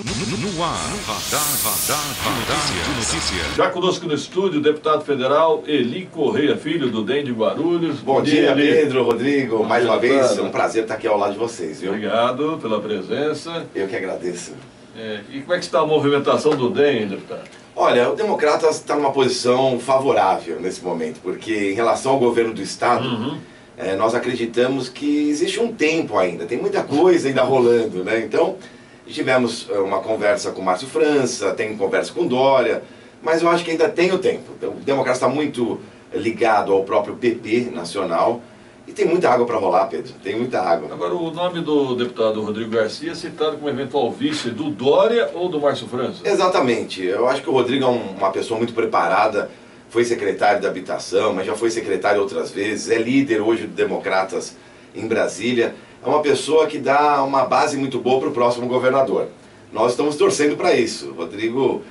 No ar, Radar de Notícias. Já conosco no estúdio, o deputado federal Eli Correia Filho, do DEM de Guarulhos. Bom dia, Pedro, Rodrigo. Mais uma vez, é um prazer estar aqui ao lado de vocês, viu? Obrigado pela presença. Eu que agradeço. E como é que está a movimentação do DEM, deputado? Olha, o Democratas está numa posição favorável nesse momento, porque em relação ao governo do Estado, nós acreditamos que existe um tempo ainda, tem muita coisa ainda rolando, né? Então, tivemos uma conversa com o Márcio França, tem conversa com o Dória, mas eu acho que ainda tem o tempo. Então, o Democratas está muito ligado ao próprio PP nacional e tem muita água para rolar, Pedro, tem muita água. Agora, o nome do deputado Rodrigo Garcia é citado como eventual vice do Dória ou do Márcio França? Exatamente, eu acho que o Rodrigo é uma pessoa muito preparada, foi secretário da Habitação, mas já foi secretário outras vezes, é líder hoje do Democratas em Brasília. É uma pessoa que dá uma base muito boa para o próximo governador. Nós estamos torcendo para isso. O Rodrigo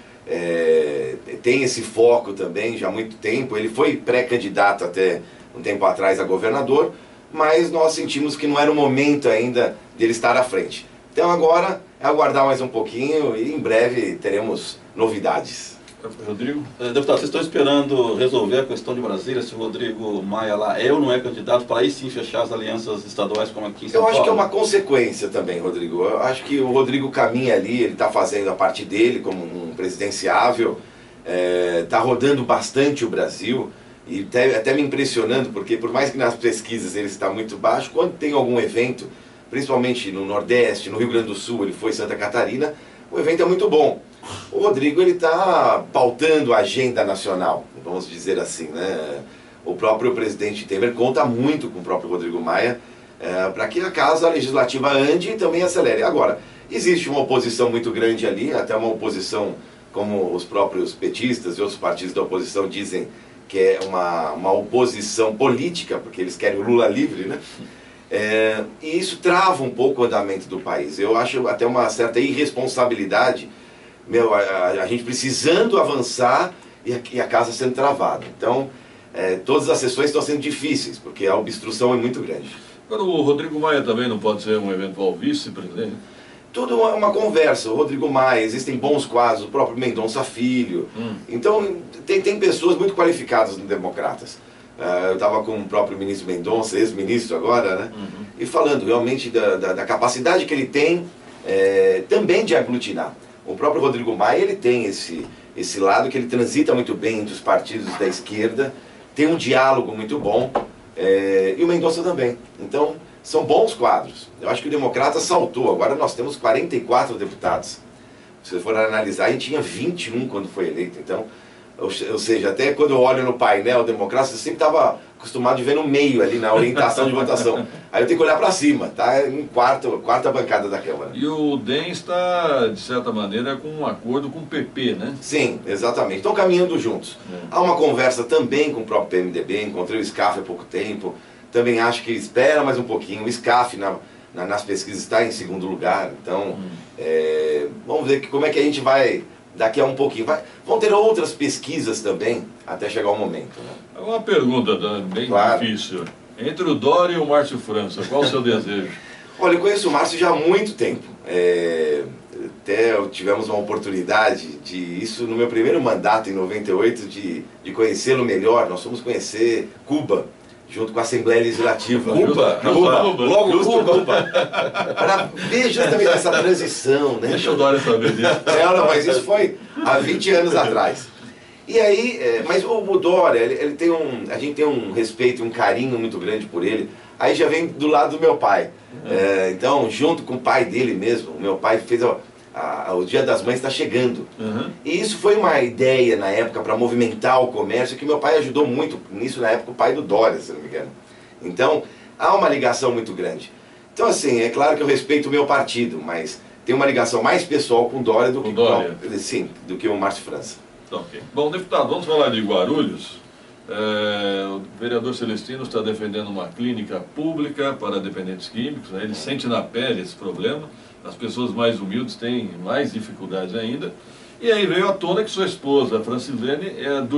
tem esse foco também já há muito tempo. Ele foi pré-candidato até um tempo atrás a governador, mas nós sentimos que não era o momento ainda dele estar à frente. Então agora é aguardar mais um pouquinho e em breve teremos novidades. Rodrigo? Deputado, vocês estão esperando resolver a questão de Brasília, se o Rodrigo Maia lá é ou não é candidato, para aí sim fechar as alianças estaduais como aqui em São Paulo? Eu acho que é uma consequência também, Rodrigo. Eu acho que o Rodrigo caminha ali, ele está fazendo a parte dele como um presidenciável, está rodando bastante o Brasil e até me impressionando, porque por mais que nas pesquisas ele está muito baixo, quando tem algum evento, principalmente no Nordeste, no Rio Grande do Sul, ele foi em Santa Catarina, o evento é muito bom. O Rodrigo está pautando a agenda nacional, vamos dizer assim, né? O próprio presidente Temer conta muito com o próprio Rodrigo Maia para que a casa legislativa ande e também acelere. Agora, existe uma oposição muito grande ali, até uma oposição como os próprios petistas e outros partidos da oposição dizem que é uma oposição política, porque eles querem o Lula livre, né? E isso trava um pouco o andamento do país. Eu acho até uma certa irresponsabilidade, a gente precisando avançar e a casa sendo travada. Então, todas as sessões estão sendo difíceis, porque a obstrução é muito grande. Agora, o Rodrigo Maia também não pode ser um eventual vice-presidente? Tudo é uma conversa. O Rodrigo Maia, existem bons quadros, o próprio Mendonça Filho. Então, tem pessoas muito qualificadas no Democratas. Eu estava com o próprio ministro Mendonça, ex-ministro agora, né? E falando realmente da capacidade que ele tem também de aglutinar. O próprio Rodrigo Maia, ele tem esse lado que ele transita muito bem entre os partidos da esquerda, tem um diálogo muito bom, e o Mendonça também. Então, são bons quadros. Eu acho que o Democrata saltou, agora nós temos 44 deputados. Se você for analisar, a gente tinha 21 quando foi eleito, então... Ou seja, até quando eu olho no painel democrático, eu sempre estava acostumado a ver no meio ali, na orientação de votação. Aí eu tenho que olhar para cima, tá? Em quarta bancada da Câmara. E o DEM está, de certa maneira, com um acordo com o PP, né? Sim, exatamente. Estão caminhando juntos. Há uma conversa também com o próprio PMDB, encontrei o SCAF há pouco tempo. Também acho que espera mais um pouquinho. O SCAF nas pesquisas está em segundo lugar. Então, vamos ver como é que a gente vai... Daqui a um pouquinho. Vão ter outras pesquisas também, até chegar o momento. Né? Uma pergunta bem difícil. Entre o Dória e o Márcio França, qual o seu desejo? Olha, eu conheço o Márcio já há muito tempo. Até tivemos uma oportunidade isso no meu primeiro mandato, em 98, de conhecê-lo melhor. Nós fomos conhecer Cuba, junto com a Assembleia Legislativa. Cuba. Logo Cuba. Para ver justamente essa transição, né? Deixa o Dória saber disso. Não, mas isso foi há 20 anos atrás. E aí, mas o Dória, a gente tem um respeito, um carinho muito grande por ele. Aí já vem do lado do meu pai. Então, junto com o pai dele mesmo, o meu pai fez... o Dia das Mães está chegando. E isso foi uma ideia na época para movimentar o comércio, que meu pai ajudou muito nisso na época, o pai do Dória, se não me engano. Então, há uma ligação muito grande. Então, assim, é claro que eu respeito o meu partido, mas tem uma ligação mais pessoal com o Dória do que o Márcio França. Okay. Bom, deputado, vamos falar de Guarulhos. O vereador Celestino está defendendo uma clínica pública para dependentes químicos, né? Ele sente na pele esse problema. As pessoas mais humildes têm mais dificuldades ainda. E aí veio à tona que sua esposa, a Francilene,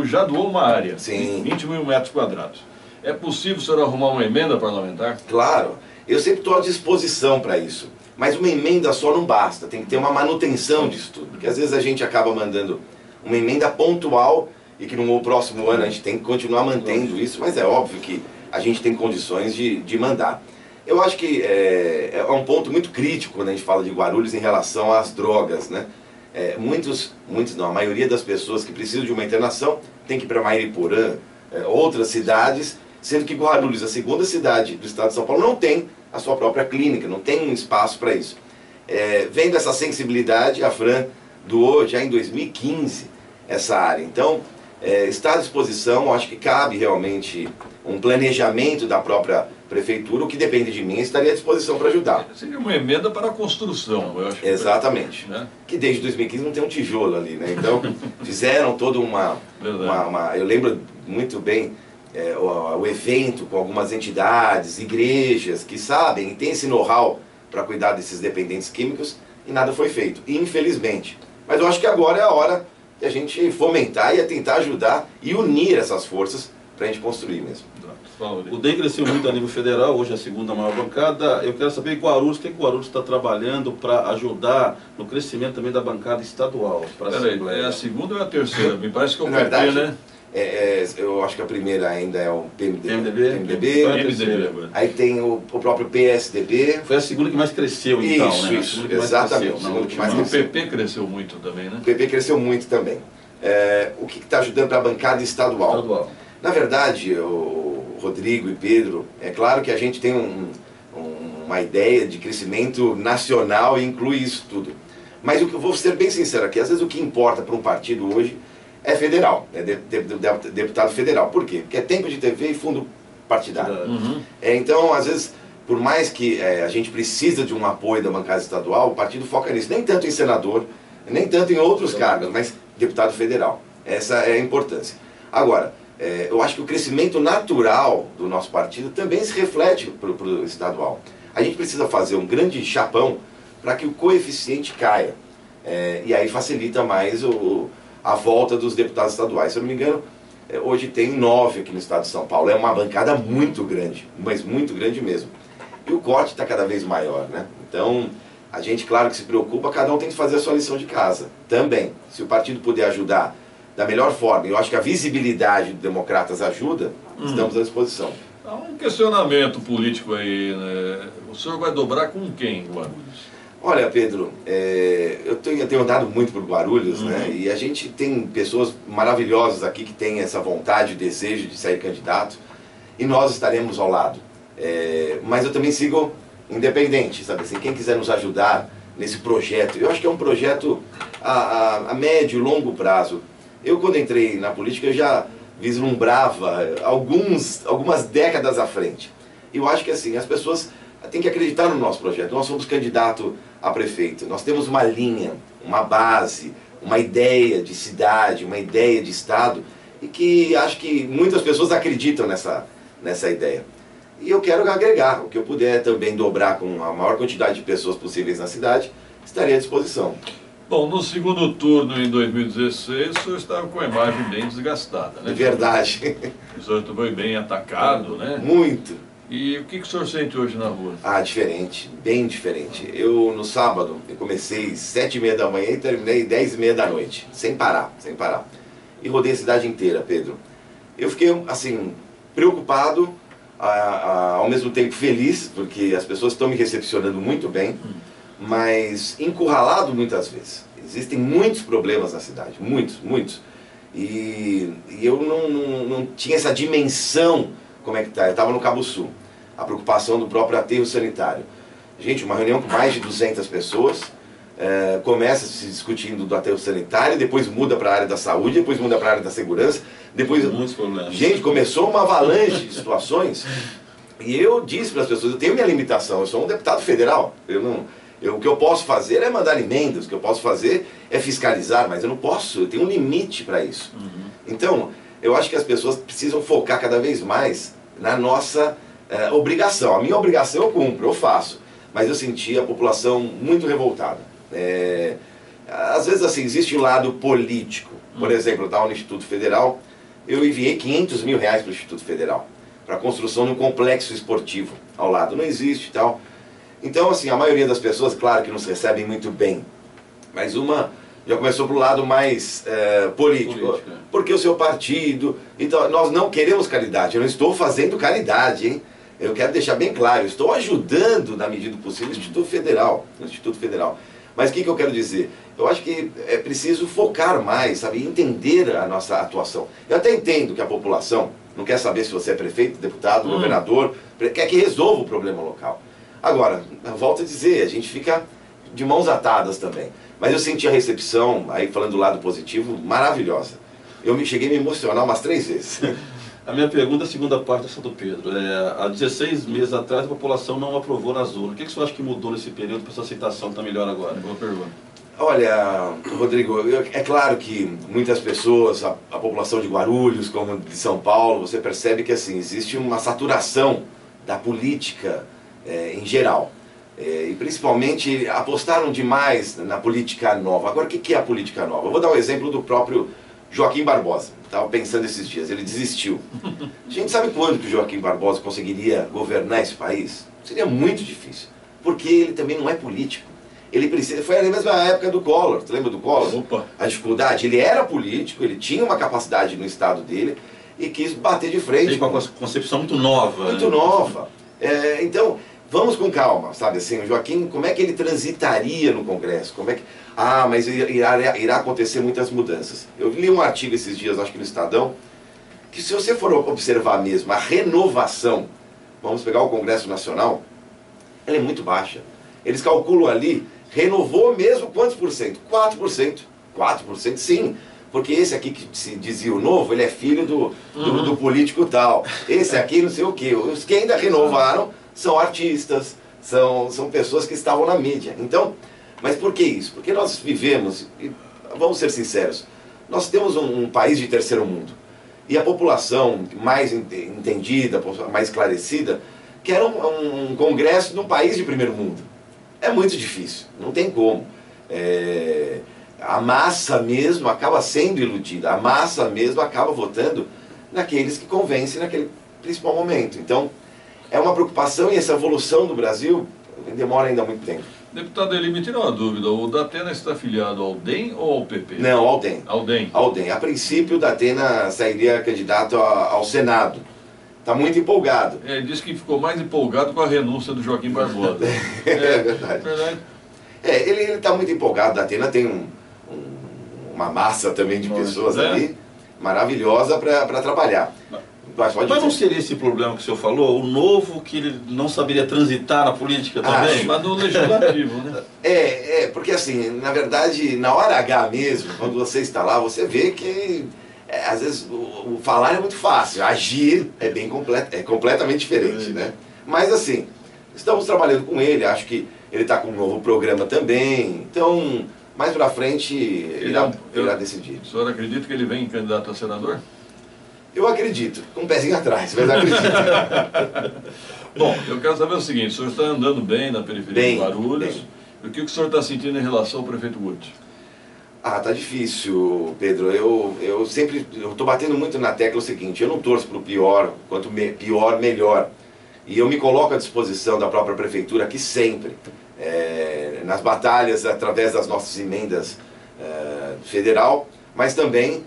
já doou uma área, Sim. 20 mil metros quadrados. É possível o senhor arrumar uma emenda parlamentar? Claro, eu sempre estou à disposição para isso. Mas uma emenda só não basta, tem que ter uma manutenção disso tudo. Porque às vezes a gente acaba mandando uma emenda pontual e que no próximo ano a gente tem que continuar mantendo isso, mas é óbvio que a gente tem condições de mandar. Eu acho que é um ponto muito crítico quando a gente fala de Guarulhos em relação às drogas, né? Muitos não, a maioria das pessoas que precisam de uma internação tem que ir para Mairiporã, outras cidades, sendo que Guarulhos, a segunda cidade do estado de São Paulo, não tem a sua própria clínica, não tem um espaço para isso. Vendo essa sensibilidade, a Fran doou já em 2015 essa área. Então, está à disposição, acho que cabe realmente um planejamento da própria prefeitura, o que depende de mim, estaria à disposição para ajudar. Seria uma emenda para a construção, eu acho. Exatamente. Né? Que desde 2015 não tem um tijolo ali, né? Então, fizeram toda uma eu lembro muito bem o evento com algumas entidades, igrejas que sabem e têm esse know-how para cuidar desses dependentes químicos e nada foi feito, infelizmente. Mas eu acho que agora é a hora de a gente fomentar e tentar ajudar e unir essas forças para a gente construir mesmo. O DEM cresceu muito a nível federal, hoje é a segunda maior bancada. Eu quero saber Guarulhos, o que Guarulhos está trabalhando para ajudar no crescimento também da bancada estadual? Peraí, é a segunda ou é a terceira? Me parece que é o Na PP, verdade, né? Eu acho que a primeira ainda é o PMDB. PMDB. Aí tem o próprio PSDB. Foi a segunda que mais cresceu, então, né? Isso, exatamente. O PP cresceu muito também, né? O PP cresceu muito também. O que está ajudando para a bancada estadual? Na verdade, o Rodrigo e Pedro, é claro que a gente tem uma ideia de crescimento nacional e inclui isso tudo. Mas o que eu vou ser bem sincero aqui, às vezes o que importa para um partido hoje é federal, é deputado federal. Por quê? Porque é tempo de TV e fundo partidário. Uhum. Então, às vezes, por mais que a gente precisa de um apoio da bancada estadual, o partido foca nisso. Nem tanto em senador, nem tanto em outros cargos, mas deputado federal. Essa é a importância. Agora, eu acho que o crescimento natural do nosso partido também se reflete para o estadual. A gente precisa fazer um grande chapão para que o coeficiente caia. E aí facilita mais a volta dos deputados estaduais. Se eu não me engano, hoje tem 9 aqui no estado de São Paulo. É uma bancada muito grande, mas muito grande mesmo. E o corte está cada vez maior, né? Então, a gente, claro que se preocupa, cada um tem que fazer a sua lição de casa. Também, se o partido puder ajudar da melhor forma, eu acho que a visibilidade do Democratas ajuda, estamos à disposição. Há um questionamento político aí, né? O senhor vai dobrar com quem, Guarulhos? Olha, Pedro, eu tenho andado muito por Guarulhos, né? E a gente tem pessoas maravilhosas aqui que têm essa vontade, desejo de sair candidato, e nós estaremos ao lado. Mas eu também sigo independente, sabe assim, quem quiser nos ajudar nesse projeto, eu acho que é um projeto a médio e longo prazo. Eu, quando entrei na política, eu já vislumbrava algumas décadas à frente. Eu acho que assim, as pessoas têm que acreditar no nosso projeto. Nós somos candidato a prefeito, nós temos uma linha, uma base, uma ideia de cidade, uma ideia de estado, e que acho que muitas pessoas acreditam nessa ideia. E eu quero agregar, o que eu puder também dobrar com a maior quantidade de pessoas possíveis na cidade, estarei à disposição. Bom, no segundo turno, em 2016, o senhor estava com a imagem bem desgastada, né? É verdade. O senhor foi bem atacado, né? Muito. E o que o senhor sente hoje na rua? Diferente, bem diferente. Eu, no sábado, eu comecei 7h30 da manhã e terminei 10h30 da noite, sem parar. E rodei a cidade inteira, Pedro. Eu fiquei, assim, preocupado, ao mesmo tempo feliz, porque as pessoas estão me recepcionando muito bem, mas encurralado muitas vezes. Existem muitos problemas na cidade, muitos. E eu não tinha essa dimensão, como é que tá, eu estava no Cabo Sul, a preocupação do próprio aterro sanitário. Gente, uma reunião com mais de 200 pessoas, começa se discutindo do aterro sanitário, depois muda para a área da saúde, depois muda para a área da segurança, depois... Muitos problemas. Gente, começou uma avalanche de situações, e eu disse para as pessoas, eu tenho minha limitação, eu sou um deputado federal, o que eu posso fazer é mandar emendas, o que eu posso fazer é fiscalizar, mas eu não posso, eu tenho um limite para isso. Então, eu acho que as pessoas precisam focar cada vez mais na nossa obrigação. A minha obrigação eu cumpro, eu faço, mas eu senti a população muito revoltada. Às vezes, assim, existe um lado político. Por exemplo, eu estava no Instituto Federal, eu enviei R$500 mil para o Instituto Federal, para a construção de um complexo esportivo ao lado. Não existe e tal. Então, assim, a maioria das pessoas, claro que nos recebem muito bem, mas uma já começou para o lado mais político, porque o seu partido... Então, nós não queremos caridade, eu não estou fazendo caridade, hein? Eu quero deixar bem claro, eu estou ajudando, na medida do possível, o Instituto Federal. Mas o que eu quero dizer? Eu acho que é preciso focar mais, sabe, entender a nossa atuação. Eu até entendo que a população não quer saber se você é prefeito, deputado, governador, quer que resolva o problema local. Agora, volto a dizer, a gente fica de mãos atadas também. Mas eu senti a recepção, aí falando do lado positivo, maravilhosa. Eu cheguei a me emocionar umas 3 vezes. A minha pergunta é a segunda parte dessa do Pedro. Há 16 meses atrás a população não aprovou nas urnas. O que você acha que mudou nesse período para essa aceitação estar melhor agora? Boa pergunta. Olha, Rodrigo, é claro que muitas pessoas, a população de Guarulhos, como de São Paulo, você percebe que assim, existe uma saturação da política em geral. E principalmente apostaram demais na política nova. Agora, o que é a política nova? Eu vou dar um exemplo do próprio Joaquim Barbosa. Estava pensando esses dias, ele desistiu. A gente sabe quando que o Joaquim Barbosa conseguiria governar esse país? Seria muito difícil, porque ele também não é político. Ele precisa, foi na mesma época do Collor, você lembra do Collor? Opa. A dificuldade, ele era político, ele tinha uma capacidade no estado dele e quis bater de frente. Tem uma concepção muito nova. Muito nova. Então, vamos com calma, sabe assim, o Joaquim, como é que ele transitaria no Congresso? Como é que... Ah, mas irá acontecer muitas mudanças. Eu li um artigo esses dias, acho que no Estadão, que se você for observar mesmo a renovação, vamos pegar o Congresso Nacional, ela é muito baixa. Eles calculam ali, renovou mesmo quantos por cento? 4%. 4% sim. Porque esse aqui que se dizia o novo, ele é filho do político tal. Esse aqui não sei o quê. Os que ainda renovaram são artistas, são pessoas que estavam na mídia. Então, mas por que isso? Porque nós vivemos, vamos ser sinceros, nós temos um país de terceiro mundo. E a população mais entendida, mais esclarecida, quer um congresso num país de primeiro mundo. É muito difícil, não tem como. A massa mesmo acaba sendo iludida, a massa mesmo acaba votando naqueles que convencem naquele principal momento. Então, é uma preocupação e essa evolução do Brasil demora ainda muito tempo. Deputado Eli, me tira uma dúvida, o Datena está afiliado ao DEM ou ao PP? Não, ao DEM. Ao DEM. Ao DEM. A princípio, o Datena sairia candidato ao Senado. Está muito empolgado. Ele disse que ficou mais empolgado com a renúncia do Joaquim Barbosa. É verdade. Ele está muito empolgado. O Datena tem uma massa também de pessoas ali, maravilhosa para trabalhar. Mas não seria esse problema que o senhor falou? O novo que ele não saberia transitar na política também? Mas no legislativo, né? Porque assim, na verdade, na hora H mesmo, quando você está lá, você vê que às vezes o falar é muito fácil, agir é completamente diferente, né? Mas assim, estamos trabalhando com ele, acho que ele está com um novo programa também, então mais pra frente irá decidir. O senhor acredita que ele vem candidato a senador? Eu acredito, com um pezinho atrás, mas acredito. Bom, eu quero saber o seguinte, o senhor está andando bem na periferia de Guarulhos, o que o senhor está sentindo em relação ao prefeito Guti? Tá difícil, Pedro. Eu sempre estou batendo muito na tecla o seguinte, eu não torço para o pior, quanto pior, melhor. E eu me coloco à disposição da própria prefeitura aqui sempre, nas batalhas através das nossas emendas federal, mas também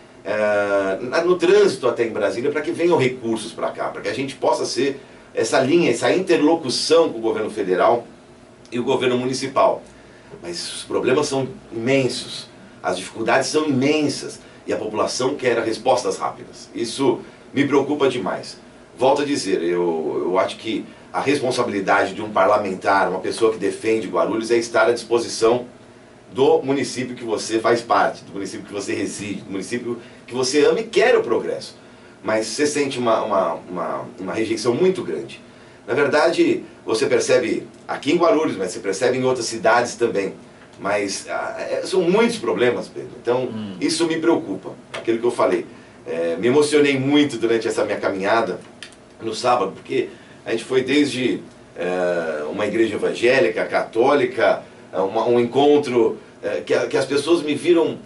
no trânsito até em Brasília, para que venham recursos para cá, para que a gente possa ser essa linha, essa interlocução com o governo federal e o governo municipal. Mas os problemas são imensos, as dificuldades são imensas e a população quer respostas rápidas. Isso me preocupa demais. Volto a dizer, eu acho que a responsabilidade de um parlamentar, uma pessoa que defende Guarulhos, é estar à disposição do município que você faz parte, do município que você reside, do município que você ama e quer o progresso. Mas você sente uma rejeição muito grande. Na verdade, você percebe aqui em Guarulhos, mas você percebe em outras cidades também. Mas são muitos problemas, Pedro. Então, isso me preocupa. Aquilo que eu falei. Me emocionei muito durante essa minha caminhada no sábado, porque a gente foi desde uma igreja evangélica, católica, um encontro que as pessoas me viram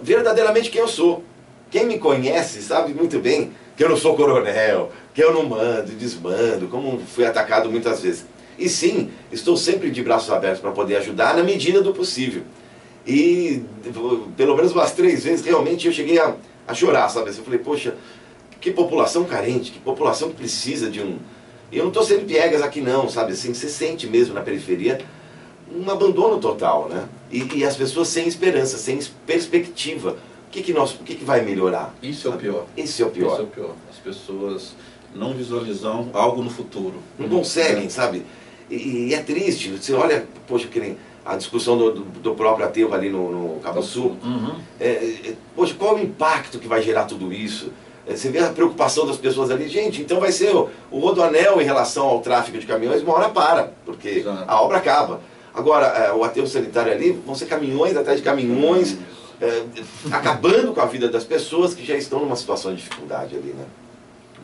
verdadeiramente quem eu sou. Quem me conhece sabe muito bem que eu não sou coronel, que eu não mando, desmando, como fui atacado muitas vezes. E sim, estou sempre de braços abertos para poder ajudar na medida do possível. E pelo menos umas 3 vezes realmente eu cheguei a chorar, sabe? Eu falei, poxa, que população carente, que população que precisa de um... E eu não estou sendo piegas aqui não, sabe? Assim, você sente mesmo na periferia um abandono total, né? E as pessoas sem esperança, sem perspectiva. O que vai melhorar? Isso é o pior. Esse é o pior. Isso é o pior. As pessoas não visualizam algo no futuro. Não conseguem, sabe? E é triste. Você olha, poxa, que nem a discussão do próprio aterro ali no Cabo Sul. Poxa, qual o impacto que vai gerar tudo isso? Você vê a preocupação das pessoas ali. Gente, então vai ser o rodoanel em relação ao tráfego de caminhões, uma hora para, porque Exato. a obra acaba. Agora, o aterro sanitário ali vão ser caminhões atrás de caminhões, acabando com a vida das pessoas que já estão numa situação de dificuldade ali, né?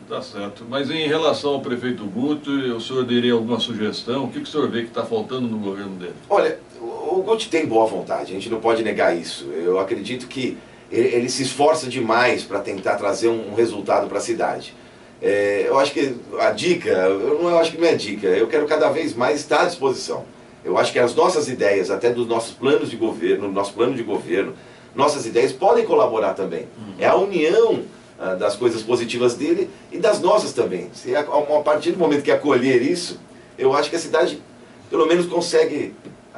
Tá certo. Mas em relação ao prefeito Guto, o senhor daria alguma sugestão? O que o senhor vê que está faltando no governo dele? Olha, o Guto tem boa vontade, a gente não pode negar isso. Eu acredito que ele se esforça demais para tentar trazer um resultado para a cidade. Eu acho que a dica, eu acho que não é dica, eu quero cada vez mais estar à disposição. Eu acho que as nossas ideias, até dos nossos planos de governo, nosso plano de governo, nossas ideias podem colaborar também. É a união das coisas positivas dele e das nossas também. Se a partir do momento que acolher isso, eu acho que a cidade pelo menos consegue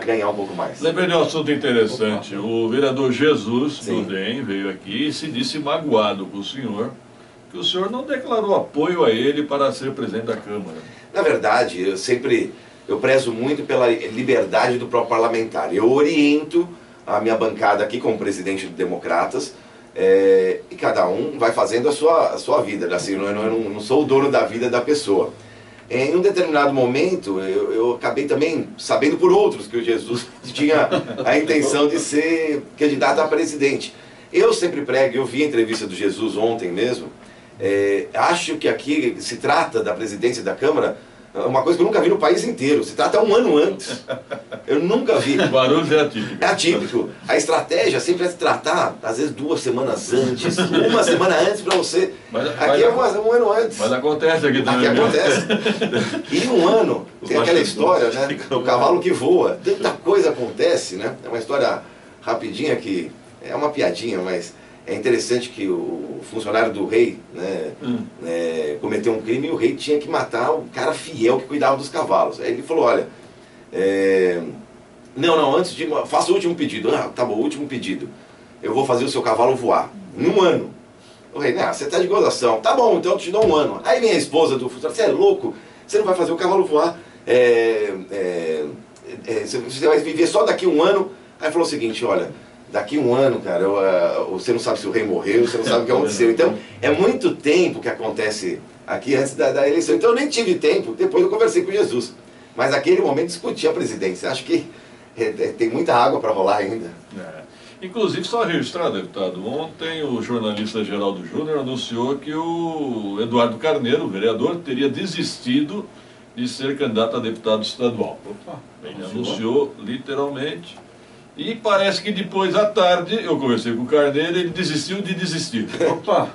ganhar um pouco mais. Lembrei de um assunto interessante. O vereador Jesus Sim. do DEM veio aqui e se disse magoado com o senhor, que o senhor não declarou apoio a ele para ser presidente da Câmara. Na verdade, eu prezo muito pela liberdade do próprio parlamentar. Eu oriento a minha bancada aqui como presidente do Democratas, e cada um vai fazendo a sua vida. Assim, eu não sou o dono da vida da pessoa. Em um determinado momento, eu acabei também sabendo por outros que o Jesus tinha a intenção de ser candidato a presidente. Eu sempre prego, eu vi a entrevista do Jesus ontem mesmo, acho que aqui se trata da presidência da Câmara, uma coisa que eu nunca vi no país inteiro, se trata 1 ano antes. Eu nunca vi. Guarulhos é atípico. É atípico. A estratégia sempre é se tratar, às vezes 2 semanas antes, 1 semana antes para você. Aqui é 1 ano antes. Mas acontece aqui também. Aqui acontece. E 1 ano, tem aquela história, né? Do cavalo que voa. Tanta coisa acontece, né? É uma história rapidinha que é uma piadinha, mas é interessante que o funcionário do rei, né, cometeu um crime e o rei tinha que matar o cara fiel que cuidava dos cavalos. Aí ele falou, olha, antes de... faça o último pedido. Ah, tá bom, o último pedido. Eu vou fazer o seu cavalo voar. Em 1 ano. O rei, você tá de gozação. Tá bom, então eu te dou 1 ano. Aí vem a esposa do funcionário, você é louco? Você não vai fazer o cavalo voar. Você vai viver só daqui 1 ano. Aí falou o seguinte, olha... Daqui 1 ano, cara, você não sabe se o rei morreu, você não sabe o que aconteceu. Então, é muito tempo que acontece aqui antes da eleição. Então, eu nem tive tempo, depois eu conversei com Jesus. Mas naquele momento discuti a presidência. Acho que tem muita água para rolar ainda. Inclusive, só registrar, deputado, ontem o jornalista Geraldo Júnior anunciou que o Eduardo Carneiro, o vereador, teria desistido de ser candidato a deputado estadual. Ele anunciou literalmente... E parece que depois, à tarde, eu conversei com o Carneiro e ele desistiu de desistir. Opa!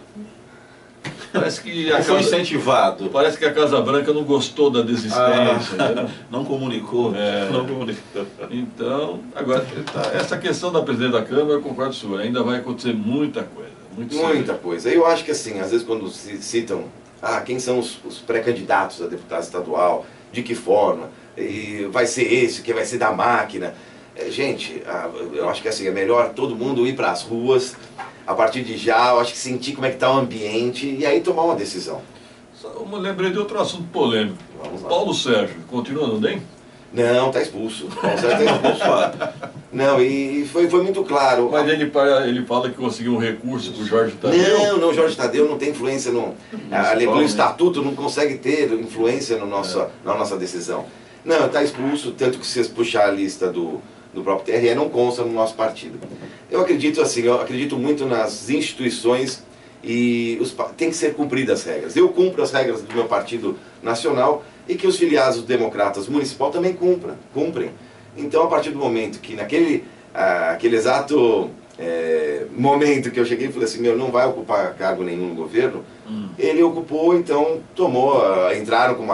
Parece que foi incentivado. Parece que a Casa Branca não gostou da desistência. Não comunicou. Não comunicou. Então, agora, essa questão da presidente da Câmara, eu concordo com o senhor, ainda vai acontecer muita coisa. Muita coisa. Eu acho que assim, às vezes quando se citam, quem são os pré-candidatos a deputado estadual, de que forma, e vai ser esse, que vai ser da máquina... Gente, eu acho que assim, é melhor todo mundo ir para as ruas, a partir de já, eu acho que sentir como é que está o ambiente e aí tomar uma decisão. Eu lembrei de outro assunto polêmico. Vamos lá. Paulo Sérgio, continua no DEM? Não, está expulso. Paulo Sérgio está expulso. Não, e foi muito claro. Mas ele fala que conseguiu um recurso para o Jorge Tadeu. Não, Jorge Tadeu não tem influência pelo estatuto, não consegue ter influência na nossa decisão. Não, está expulso, tanto que se vocês puxar a lista do próprio TRE não consta no nosso partido. Eu acredito muito nas instituições e tem que ser cumpridas as regras. Eu cumpro as regras do meu partido nacional e que os filiados do Democratas Municipal também cumprem. Então, a partir do momento que naquele aquele exato momento que eu cheguei e falei assim, não vai ocupar cargo nenhum no governo, ele ocupou, então entraram com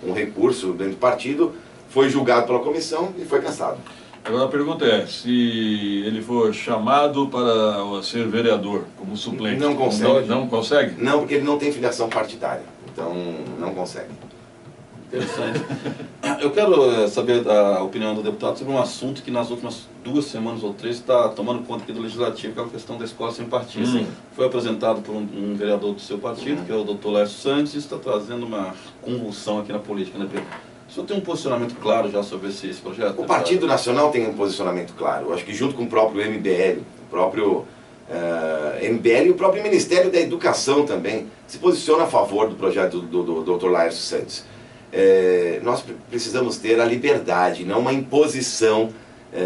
um recurso dentro do partido, foi julgado pela comissão e foi cassado. Agora a pergunta é, se ele for chamado para ser vereador como suplente... Não consegue. Não consegue? Não, porque ele não tem filiação partidária, então não consegue. Interessante. Eu quero saber a opinião do deputado sobre um assunto que nas últimas 2 semanas ou 3 está tomando conta aqui do Legislativo, que é a questão da escola sem partido. Foi apresentado por um vereador do seu partido, que é o Dr. Laércio Santos, e isso está trazendo uma convulsão aqui na política, né, Pedro? O senhor tem um posicionamento claro já sobre esse projeto? O Partido Nacional tem um posicionamento claro. Eu acho que junto com o próprio MBL, o próprio MBL e o próprio Ministério da Educação também se posiciona a favor do projeto do Dr. Laércio Santos. Nós precisamos ter a liberdade, não uma imposição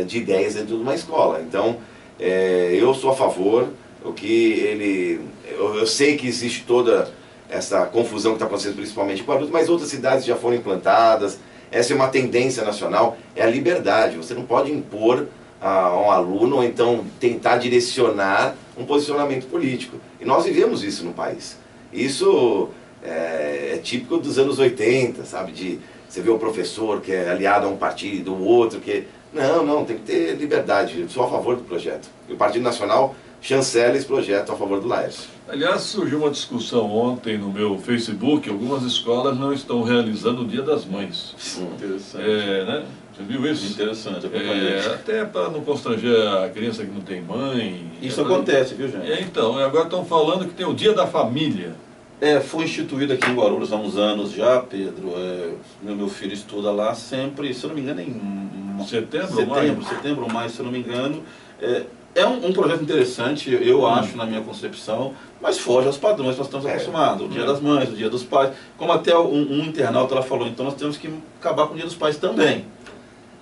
de ideias dentro de uma escola. Então, eu sou a favor. Eu sei que existe toda essa confusão que está acontecendo principalmente em Guarulhos, mas outras cidades já foram implantadas. Essa é uma tendência nacional, é a liberdade. Você não pode impor a um aluno ou então tentar direcionar um posicionamento político. E nós vivemos isso no país. Isso é típico dos anos 80, sabe? Você vê o professor que é aliado a um partido, o outro que... Não, tem que ter liberdade. Eu sou a favor do projeto. E o Partido Nacional chancela esse projeto a favor do Laércio. Aliás, surgiu uma discussão ontem no meu Facebook, algumas escolas não estão realizando o Dia das Mães. Interessante. Né? Você viu isso? Interessante. Até para não constranger a criança que não tem mãe. Isso acontece, viu, gente? Então, agora estão falando que tem o Dia da Família. Foi instituído aqui em Guarulhos há uns anos já, Pedro. Meu filho estuda lá sempre, se eu não me engano, em setembro ou maio, se eu não me engano. É um projeto interessante, eu acho, na minha concepção, mas foge aos padrões que nós estamos acostumados. O Dia das Mães, o Dia dos Pais, como até um internauta ela falou, então nós temos que acabar com o Dia dos Pais também.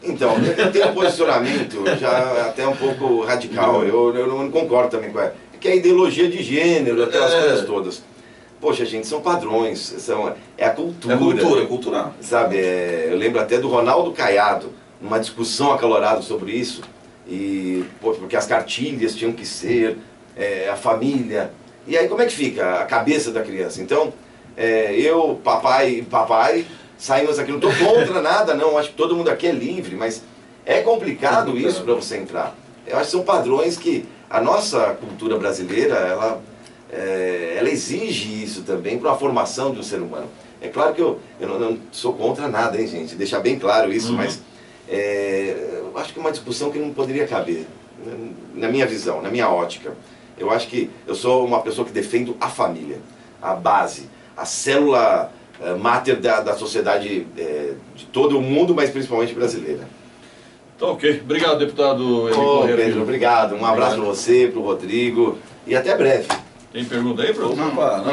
Então, eu tenho um posicionamento já até um pouco radical, eu não concordo também com ela, que é a ideologia de gênero, aquelas coisas todas. Poxa, gente, são padrões, é a cultura. É cultural. Sabe, eu lembro até do Ronaldo Caiado, numa discussão acalorada sobre isso, porque as cartilhas tinham que ser a família. E aí como é que fica a cabeça da criança? Então, papai, saímos aqui, não estou contra nada, não, acho que todo mundo aqui é livre, mas é complicado isso para você entrar. Eu acho que são padrões que a nossa cultura brasileira, ela exige isso também para a formação de um ser humano. É claro que eu não sou contra nada, hein, gente, deixar bem claro isso, mas eu acho que é uma discussão que não poderia caber, na minha visão, na minha ótica. Eu acho que eu sou uma pessoa que defendo a família, a base, a célula máter da sociedade de todo o mundo, mas principalmente brasileira. Tá ok. Obrigado, deputado Eli Correia. Pedro, obrigado. Um abraço para você, para o Rodrigo e até breve. Tem pergunta aí, professor?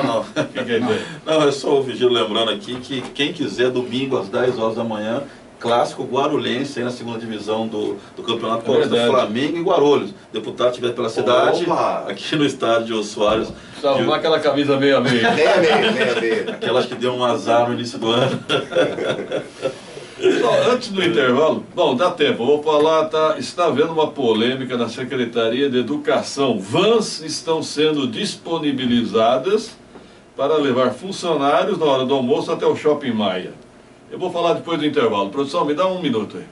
Não. O que é isso aí? Não, é só o Vigílio lembrando aqui que quem quiser, domingo às 10 horas da manhã, clássico guarulhense aí na segunda divisão do Campeonato Paulista, Flamengo e Guarulhos. O deputado estiver pela cidade, aqui no estádio Soares. Precisa arrumar aquela camisa meia-meia. Meia-meia. Aquelas que deu um azar no início do ano. Só, antes do intervalo, bom, dá tempo, eu vou falar, está havendo uma polêmica na Secretaria de Educação. Vans estão sendo disponibilizadas para levar funcionários na hora do almoço até o Shopping Maia. Eu vou falar depois do intervalo. Produção, me dá um minuto aí.